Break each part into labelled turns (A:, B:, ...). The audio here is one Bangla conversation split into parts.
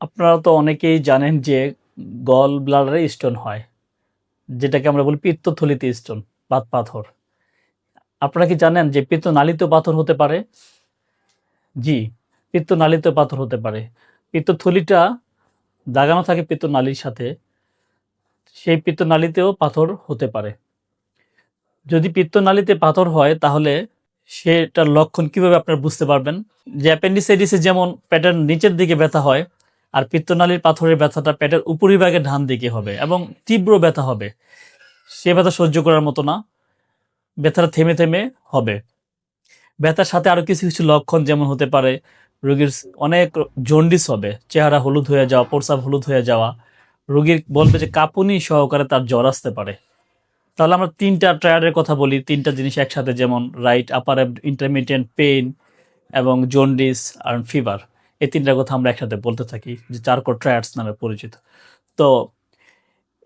A: আপনারা তো অনেকেই জানেন যে গল ব্লাডারে স্টোন হয়, যেটাকে আমরা বলি পিত্তথলিতে স্টোন বা পাথর। আপনারা কি জানেন যে পিত্তনালীতেও পাথর হতে পারে? জি, পিত্তনালীতেও পাথর হতে পারে। পিত্তথলিটা লাগানো থাকে পিত্তনালীর সাথে, সেই পিত্তনালীতেও পাথর হতে পারে। যদি পিত্তনালীতে পাথর হয় তাহলে সেটার লক্ষণ কিভাবে আপনারা বুঝতে পারবেন? যে অ্যাপেন্ডিসাইটিসে যেমন পেটের নিচের দিকে ব্যথা হয়, আর পিত্তনালীর পাথরের ব্যথাটা পেটের উপরিভাগে ডান দিকে হবে এবং তীব্র ব্যথা হবে। সে ব্যথা সহ্য করার মতো না, ব্যথাটা থেমে থেমে হবে। ব্যথার সাথে আরো কিছু কিছু লক্ষণ যেমন হতে পারে রোগীর অনেক জন্ডিস হবে, চেহারা হলুদ হয়ে যাওয়া, প্রস্রাব হলুদ হয়ে যাওয়া, রোগীর বলবে যে কাঁপুনি সহকারে তার জ্বর আসতে পারে। তাহলে আমরা তিনটা ট্রায়াডের কথা বলি, তিনটা জিনিস একসাথে, যেমন রাইট আপার ইন্টারমিডিয়েন্ট পেইন এবং জন্ডিস আর ফিভার। এই তিনটার কথা আমরা একসাথে বলতে থাকি, যে চারকোর ট্রায়াডস নামে পরিচিত। তো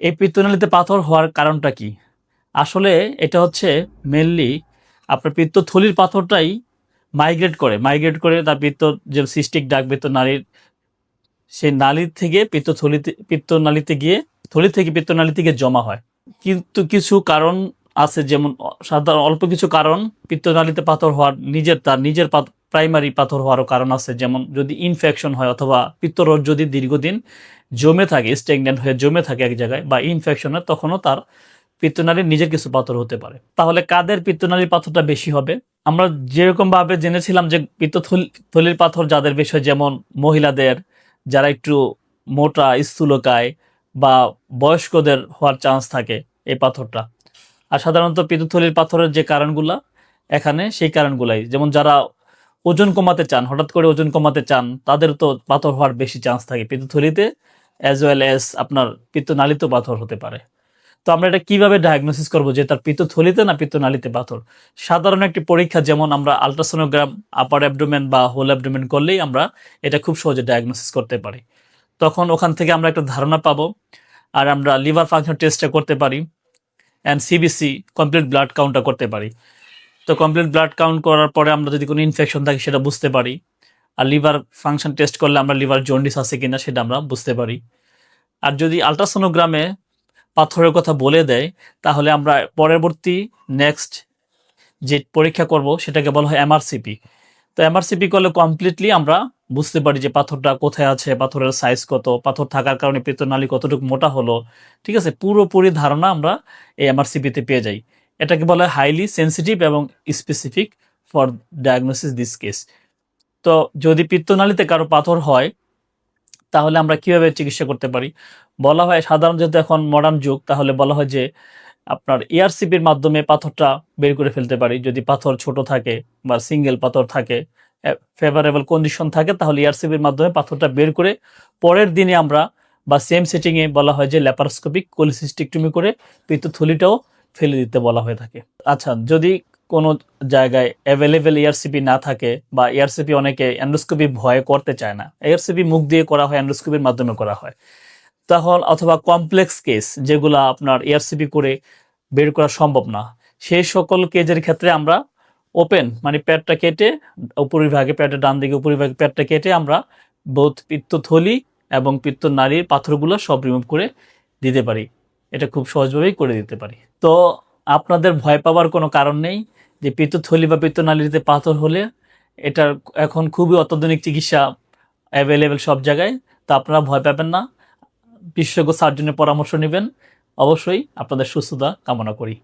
A: এই পিত্তনালীতে পাথর হওয়ার কারণটা কি? আসলে এটা হচ্ছে মেনলি আপনার পিত্তথলির পাথরটাই মাইগ্রেট করে তার যে সিস্টিক ডাক নালীর, সেই নালী থেকে পিত্তনালীতে গিয়ে থলি থেকে পিত্তনালীতে গিয়ে জমা হয়। কিন্তু কিছু কারণ আছে, যেমন সাধারণ অল্প কিছু কারণ পিত্তনালীতে পাথর হওয়ার তার নিজের প্রাইমারি পাথর হওয়ারও কারণ আছে। যেমন যদি ইনফেকশন হয় অথবা পিত্তরস যদি দীর্ঘদিন জমে থাকে, স্ট্যাগন্যান্ট হয়ে জমে থাকে এক জায়গায়, বা ইনফেকশন হয়, তখনও তার পিত্তনালীর নিজের কিছু পাথর হতে পারে। তাহলে কাদের পিত্তনালীর পাথরটা বেশি হবে? আমরা যেরকম ভাবে জেনেছিলাম যে পিত্তথলির পাথর যাদের বেশি হয়, যেমন মহিলাদের, যারা একটু মোটা স্থূলকায় বা বয়স্কদের হওয়ার চান্স থাকে এই পাথরটা। আর সাধারণত পিত্তথলির পাথরের যে কারণগুলা এখানে, সেই কারণগুলাই, যেমন যারা ওজন কমাতে চান, হঠাৎ করে ওজন কমাতে চান, তাদের তো পাথর হওয়ার বেশি চান্স থাকে পিত্তথলিতে, অ্যাজ ওয়েল অ্যাজ আপনার পিত্তনালীতেও পাথর হতে পারে। তো আমরা এটা কিভাবে ডায়াগনোসিস করব যে তার পিত্তথলিতে না পিত্তনালীতে পাথর? সাধারণ একটি পরীক্ষা, যেমন আমরা আল্ট্রাসোনোগ্রাম আপার অ্যাবডোমেন বা হোল অ্যাবডোমেন করলেই আমরা এটা খুব সহজে ডায়াগনোসিস করতে পারি। তখন ওখান থেকে আমরা একটা ধারণা পাবো। আর আমরা লিভার ফাংশন টেস্টটা করতে পারি, অ্যান্ড সিবিসি কমপ্লিট ব্লাড কাউন্টটা করতে পারি। তো কমপ্লিট ব্লাড কাউন্ট করার পরে আমরা যদি কোনো ইনফেকশন থাকে সেটা বুঝতে পারি। আর লিভার ফাংশন টেস্ট করলে আমরা লিভার জন্ডিস আছে কিনা সেটা আমরা বুঝতে পারি। আর যদি আল্ট্রাসোনোগ্রামে পাথরের কথা বলে দেয়, তাহলে আমরা পরবর্তী নেক্সট যে পরীক্ষা করব সেটাকে বলা হয় এমআরসিপি। তো এমআরসিপি করলে কমপ্লিটলি আমরা বুঝতে পারি যে পাথরটা কোথায় আছে, পাথরের সাইজ কত, পাথর থাকার কারণে পিত্তনালী কতটুকু মোটা হলো। ঠিক আছে, পুরোপুরি ধারণা আমরা এই এমআরসিপিতে পেয়ে যাই। এটাকে বলা হয় হাইলি সেন্সিটিভ এবং specific for diagnosis this case. তো যদি পিত্তনালীতে কারো পাথর হয় তাহলে আমরা কিভাবে চিকিৎসা করতে পারি? বলা হয়, সাধারণ যেহেতু এখন মডার্ন যুগ, তাহলে বলা হয় যে আপনার এআরসিপির মাধ্যমে পাথরটা বের করে ফেলতে পারি। যদি পাথর ছোট থাকে বা সিঙ্গেল পাথর থাকে, ফেভারেবল কন্ডিশন থাকে, তাহলে এআরসিপির মাধ্যমে পাথরটা বের করে পরের দিনে আমরা বা সেম সেটিংয়ে বলা হয় যে ল্যাপারোস্কোপিক কোলিসিস্টেক্টমি করে পিত্তথলিটাও ফেলে দিতে বলা হয়ে থাকে। আচ্ছা, যদি কোনো জায়গায় অ্যাভেলেবেল এআরসিপি না থাকে, বা এআরসিপি অনেকে এন্ডোস্কোপি ভয়ে করতে চায় না, এআরসিপি মুখ দিয়ে করা হয়, এন্ডোস্কোপির মাধ্যমে করা হয়, তখন অথবা কমপ্লেক্স কেস যেগুলো আপনার এআরসিপি করে বের করা সম্ভব না, সেই সকল কেজের ক্ষেত্রে আমরা ওপেন মানে পেটটা কেটে উপরিভাগে, পেটের ডান দিকে উপরিভাগে পেটটা কেটে আমরা বোথ পিত্তথলি এবং পিত্তনালীর পাথরগুলো সব রিমুভ করে দিতে পারি। এটা খুব সহজভাবেই করে দিতে পারি। তো আপনাদের ভয় পাওয়ার কোনো কারণ নেই যে পিত্তথলি বা পিত্তনালীতে পাথর হলে এটার এখন খুবই অত্যাধুনিক চিকিৎসা অ্যাভেলেবেল সব জায়গায়। তো আপনারা ভয় পাবেন না, বিশেষজ্ঞ সার্জনের পরামর্শ নেবেন। অবশ্যই আপনাদের সুস্থতা কামনা করি।